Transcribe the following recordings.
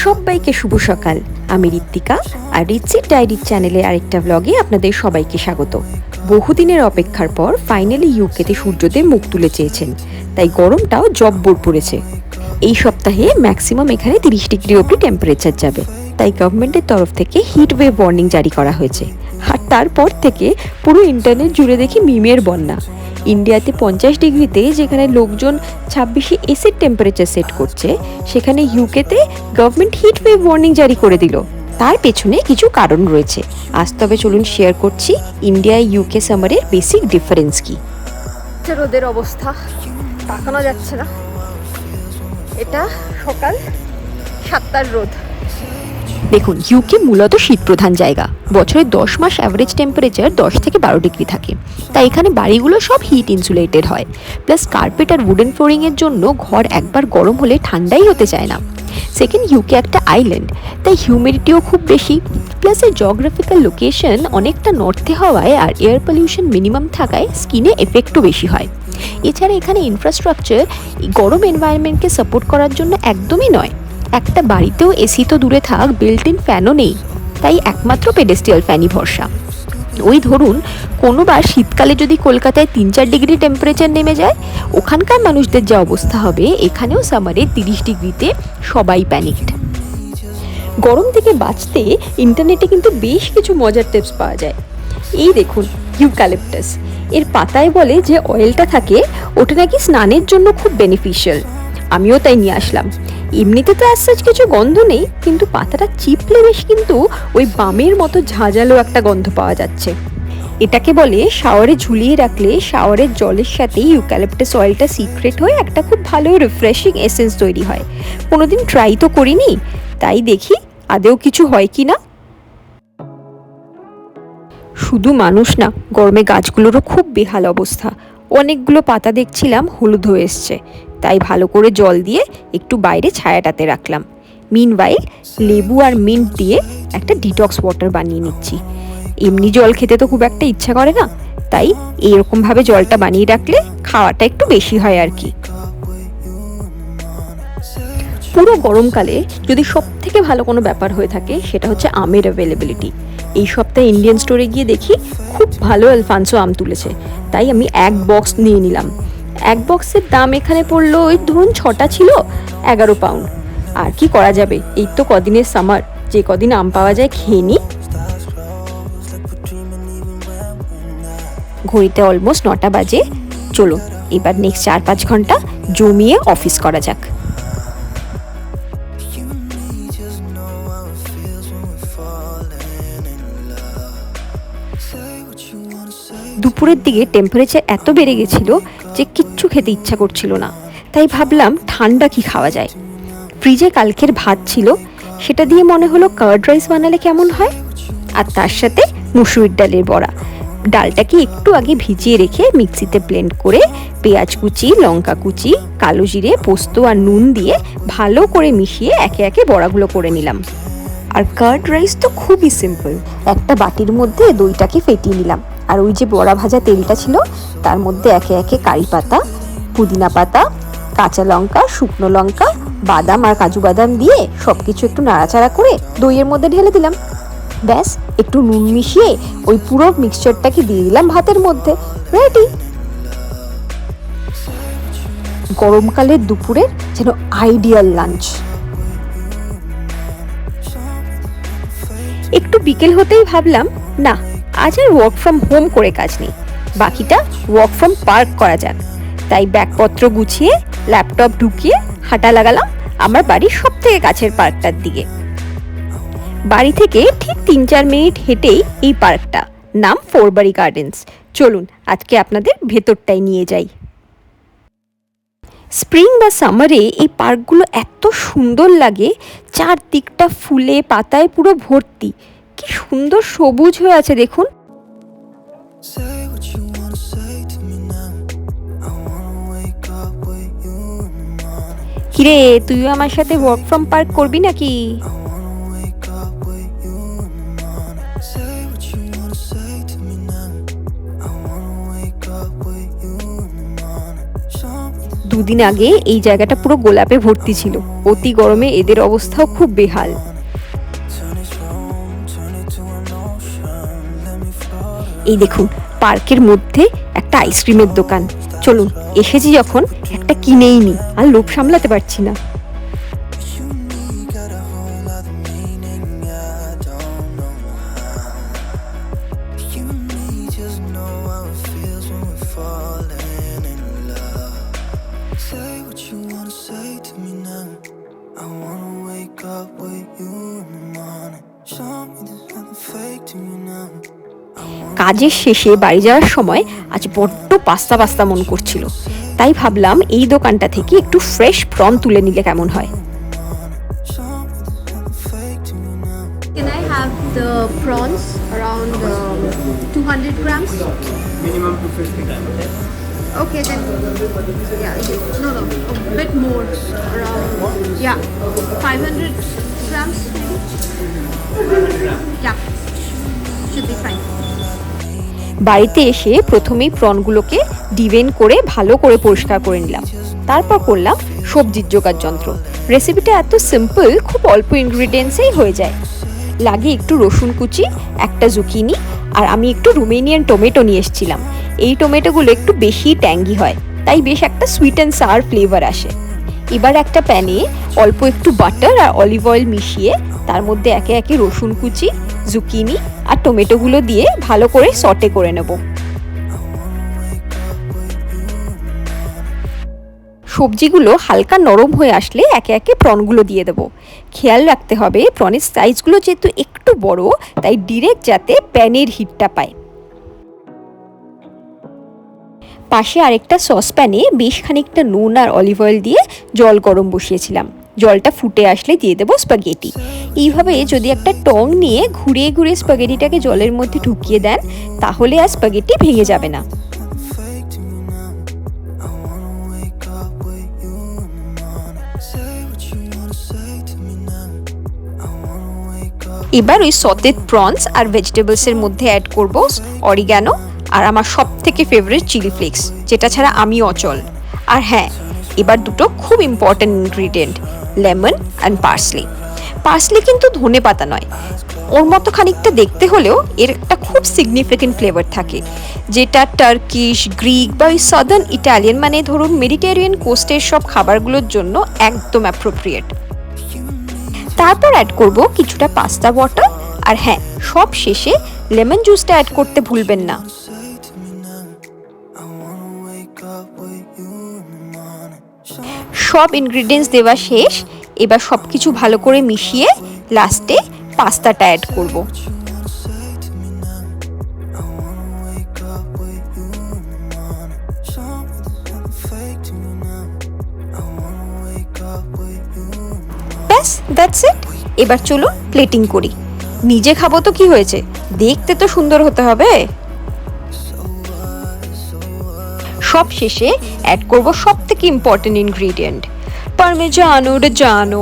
সবাইকে শুভ সকাল। আমি ঋত্বিকা আর রিচির ডায়েরির চ্যানেলে আরেকটা ব্লগে আপনাদের সবাইকে স্বাগত। বহুদিনের অপেক্ষার পর ফাইনালি ইউকেতে সূর্যদেব মুখ তুলে চেয়েছেন, তাই গরমটাও জব্বর পড়েছে। এই সপ্তাহে ম্যাক্সিমাম এখানে 30 ডিগ্রি অবধি টেম্পারেচার যাবে, তাই গভর্নমেন্টের তরফ থেকে হিট ওয়েভ ওয়ার্নিং জারি করা হয়েছে। আর তারপর থেকে পুরো ইন্টারনেট জুড়ে দেখি মিমের বন্যা। ইন্ডিয়াতে 50 ডিগ্রিতে যেখানে লোকজন 26 এসির টেম্পারেচার সেট করছে, সেখানে ইউকেতে গভর্নমেন্ট হিট ওয়েভ ওয়ার্নিং জারি করে দিল। তার পেছনে কিছু কারণ রয়েছে। আজ তবে চলুন শেয়ার করছি ইন্ডিয়া ইউকে সামারের বেসিক ডিফারেন্স কি। রোদের অবস্থা তাকানো যাচ্ছে না। এটা সকাল 7টার রোদ। দেখুন, ইউকে মূলত শীতপ্রধান জায়গা। বছরে 10 মাস অ্যাভারেজ টেম্পারেচার 10 থেকে 12 ডিগ্রি থাকে, তাই এখানে বাড়িগুলো সব হিট ইনসুলেটেড হয়। প্লাস কার্পেট আর উডেন ফ্লোরিংয়ের জন্য ঘর একবার গরম হলে ঠান্ডাই হতে চায় না। সেকেন্ড, ইউকে একটা আইল্যান্ড, তাই হিউমিডিটিও খুব বেশি। প্লাস এর জিওগ্রাফিক্যাল লোকেশন অনেকটা নর্থে হওয়ায় আর এয়ার পলিউশন মিনিমাম থাকায় স্কিনে এফেক্টও বেশি হয়। এছাড়া এখানে ইনফ্রাস্ট্রাকচার গরম এনভায়রনমেন্টকে সাপোর্ট করার জন্য একদমই নয়। একটা বাড়িতেও এসি তো দূরে থাক, বিল্ট ইন ফ্যানও নেই, তাই একমাত্র পেডেস্ট্রিয়াল ফ্যানই ভরসা। ওই ধরুন, কোনোবার শীতকালে যদি কলকাতায় 3-4 ডিগ্রি টেম্পারেচার নেমে যায়, ওখানকার মানুষদের যা অবস্থা হবে, এখানেও সামারে 30 ডিগ্রিতে সবাই প্যানিকড। গরম থেকে বাঁচতে ইন্টারনেটে কিন্তু বেশ কিছু মজার টিপস পাওয়া যায়। এই দেখুন, ইউক্যালিপটাস এর পাতায় বলে যে অয়েলটা থাকে, ওটা নাকি স্নানের জন্য খুব বেনিফিশিয়াল। আমিও তাই নিয়ে আসলাম। এমনিতে তো অ্যাজ সাচ কিছু গন্ধ নেই, কিন্তু পাতাটা চিপলে বেশ কিন্তু ওই বামের মতো ঝাঁঝালো একটা গন্ধ পাওয়া যাচ্ছে। এটাকে বলে শাওয়ারে ঝুলিয়ে রাখলে শাওয়ারের জলের সাথে ইউক্যালিপটাস অয়েলটা সিক্রেট হয়ে একটা খুব ভালো রিফ্রেশিং এসেন্স তৈরি হয়। কোনোদিন ট্রাই তো করিনি, তাই দেখি আদেও কিছু হয় কি না। শুধু মানুষ না, গরমে গাছগুলোরও খুব বেহাল অবস্থা। অনেকগুলো পাতা দেখছিলাম হলুদ হয়ে এসছে, তাই ভালো করে জল দিয়ে একটু বাইরে ছায়াটাতে রাখলাম। মিনওয়াইল লেবু আর মিন্ট দিয়ে একটা ডিটক্স ওয়াটার বানিয়ে নিচ্ছি। এমনি জল খেতে তো খুব একটা ইচ্ছা করে না, তাই এইরকমভাবে জলটা বানিয়ে রাখলে খাওয়াটা একটু বেশি হয় আর কি। পুরো গরমকালে যদি সব থেকে ভালো কোনো ব্যাপার হয়ে থাকে, সেটা হচ্ছে আমের অ্যাভেলেবিলিটি। এই সপ্তাহে ইন্ডিয়ান স্টোরে গিয়ে দেখি খুব ভালো আলফানসো আম তুলেছে, তাই আমি এক বক্স নিয়ে নিলাম। এক বক্সের দাম এখানে পড়লো ওই ধরুন 6টা ছিল 11 পাউন্ড। আর কি করা যাবে, এই তো কদিনের সামার, যে কদিন আম পাওয়া যায় খেয়ে নিই। ঘড়িতে অলমোস্ট 9টা বাজে। চলুন এবার নেক্সট 4-5 ঘন্টা জমিয়ে অফিস করা যাক। দুপুরের দিকে টেম্পারেচার এত বেড়ে গেছিল যে কিচ্ছু খেতে ইচ্ছা করছিল না, তাই ভাবলাম ঠান্ডা কি খাওয়া যায়। ফ্রিজে কালকের ভাত ছিল, সেটা দিয়ে মনে হলো কার্ড রাইস বানালে কেমন হয়। আর তার সাথে মুসুরির ডালের বড়া। ডালটাকে একটু আগে ভিজিয়ে রেখে মিক্সিতে ব্লেন্ড করে পেঁয়াজ কুচি, লঙ্কা কুচি, কালো জিরে, পোস্ত আর নুন দিয়ে ভালো করে মিশিয়ে একে একে বড়াগুলো করে নিলাম। আর কার্ড রাইস তো খুবই সিম্পল। একটা বাটির মধ্যে দইটাকে ফেটিয়ে নিলাম, আর ওই যে বড়া ভাজা তেলটা ছিল তার মধ্যে একে একে কারি পাতা, পুদিনা পাতা, কাঁচা লঙ্কা, শুকনো লঙ্কা, বাদাম আর কাজু বাদাম দিয়ে সবকিছু একটু নাড়াচাড়া করে দইয়ের মধ্যে ঢেলে দিলাম। ব্যাস, একটু নুন মিশিয়ে ওই পুরো মিক্সচারটাকে দিয়ে দিলাম ভাতের মধ্যে। রেডি। গরমকালের দুপুরের যেন আইডিয়াল লাঞ্চ। একটু বিকেল হতেই ভাবলাম, না আজ আর ওয়ার্ক ফ্রম হোম করে কাজ নেই, বাকিটা ওয়ার্ক ফ্রম পার্ক করা যাক। তাই ব্যাগপত্র গুছিয়ে ল্যাপটপ ঢুকিয়ে হাঁটা লাগালাম আমার বাড়ির সব থেকে কাছের পার্কটার দিকে। বাড়ি থেকে ঠিক 3-4 মিনিট হেঁটেই এই পার্কটা, নাম ফোরবারি গার্ডেন্স। চলুন আজকে আপনাদের ভেতরটাই নিয়ে যাই। স্প্রিং বা সামারে এই পার্কগুলো এত সুন্দর লাগে, চারদিকটা ফুলে পাতায় পুরো ভর্তি। কি সুন্দর সবুজ হয়ে আছে দেখুন। কিরে, তুইও আমার সাথে ওয়ার্ক ফ্রম পার্ক করবি নাকি? দুদিন আগে এই জায়গাটা পুরো গোলাপে ভর্তি ছিল। অতি গরমে এদের অবস্থাও খুব বেহাল। এই দেখুন, পার্কের মধ্যে একটা আইসক্রিমের দোকান। চলুন, এসেছি যখন একটা কিনেই নি, আর লোভ সামলাতে পারছি না। কাজের শেষে বাড়ি যাওয়ার সময় আজ বড্ড পাস্তা পাস্তা মন করছিল, তাই ভাবলাম এই দোকানটা থেকে একটু ফ্রেশ প্রন তুলে নিলে কেমন হয়। Can I have the prawns around 200 grams? Minimum 250 grams. Okay then. Yeah, no, a bit more. Around 500 grams maybe. 500 grams. Yeah, should be fine. বাড়িতে এসে প্রথমেই প্রনগুলোকে ডিভেন করে ভালো করে পরিষ্কার করে নিলাম। তারপর করলাম সবজির জোগাড় যন্ত্র। রেসিপিটা এত সিম্পল, খুব অল্প ইনগ্রিডিয়েন্টসেই হয়ে যায়। লাগে একটু রসুন কুচি, একটা জুকিনি, আর আমি একটু রোমেনিয়ান টমেটো নিয়ে এসেছিলাম। এই টমেটোগুলো একটু বেশি ট্যাঙ্গি হয়, তাই বেশ একটা সুইট অ্যান্ড সাওয়ার ফ্লেভার আসে। এবার একটা প্যানে অল্প একটু বাটার আর অলিভ অয়েল মিশিয়ে তার মধ্যে একে একে রসুন কুচি, জুকিনি আর টমেটোগুলো দিয়ে ভালো করে সটে করে নেব। সবজিগুলো হালকা নরম হয়ে আসলে একে একে প্রনগুলো দিয়ে দেবো। খেয়াল রাখতে হবে প্রনের সাইজগুলো যেহেতু একটু বড়, তাই ডিরেক্ট যাতে প্যানের হিটটা পায়। পাশে আরেকটা সসপ্যানে বেশ খানিকটা নুন আর অলিভ অয়েল দিয়ে জল গরম বসিয়েছিলাম। জলটা ফুটে আসলে দিয়ে দেবো স্প্যাগেটি। এইভাবে যদি একটা টং নিয়ে ঘুরিয়ে ঘুরিয়ে স্প্যাগেটিটাকে জলের মধ্যে ঢুকিয়ে দেন, তাহলে আর স্প্যাগেটি ভেঙে যাবে না। এবার ওই সটেড প্রনস আর ভেজিটেবলসের মধ্যে অ্যাড করব অরিগ্যানো আর আমার সব থেকে ফেভারিট চিলি ফ্লেক্স, যেটা ছাড়া আমি অচল। আর হ্যাঁ, এবার দুটো খুব important ingredient, lemon and parsley. Parsley কিন্তু ধনে পাতা নয়, ওর মতো খানিকটা দেখতে হলেও এর একটা খুব সিগনিফিকেন্ট ফ্লেভার থাকে, যেটা টার্কিশ, গ্রিক বা ওই সাদার্ন ইটালিয়ান, মানে ধরুন মেডিটেরিয়ান কোস্টের সব খাবারগুলোর জন্য একদম অ্যাপ্রোপ্রিয়েট। তারপর অ্যাড করব কিছুটা পাস্তা ওয়াটার, আর হ্যাঁ, সব শেষে লেমন জুসটা অ্যাড করতে ভুলবেন না। সব ইনগ্রিডিয়েন্টস দেওয়া শেষ। এবার সব কিছু ভালো করে মিশিয়ে লাস্টে পাস্তাটা অ্যাড করব। ব্যাস, দ্যাটস ইট। এবার চলুন প্লেটিং করি। নিজে খাবো তো কি হয়েছে, দেখতে তো সুন্দর হতে হবে। সব শেষে অ্যাড করব সব থেকে ইম্পর্টেন্ট ইনগ্রিডিয়েন্ট, পারমেজানো রেজানো,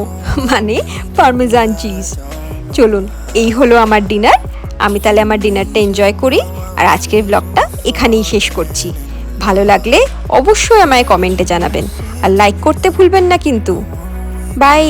মানে পারমেজান চিজ। চলুন, এই হলো আমার ডিনার। আমি তাহলে আমার ডিনারটা এনজয় করি, আর আজকের ব্লগটা এখানেই শেষ করছি। ভালো লাগলে অবশ্যই আমায় কমেন্টে জানাবেন, আর লাইক করতে ভুলবেন না কিন্তু। বাই।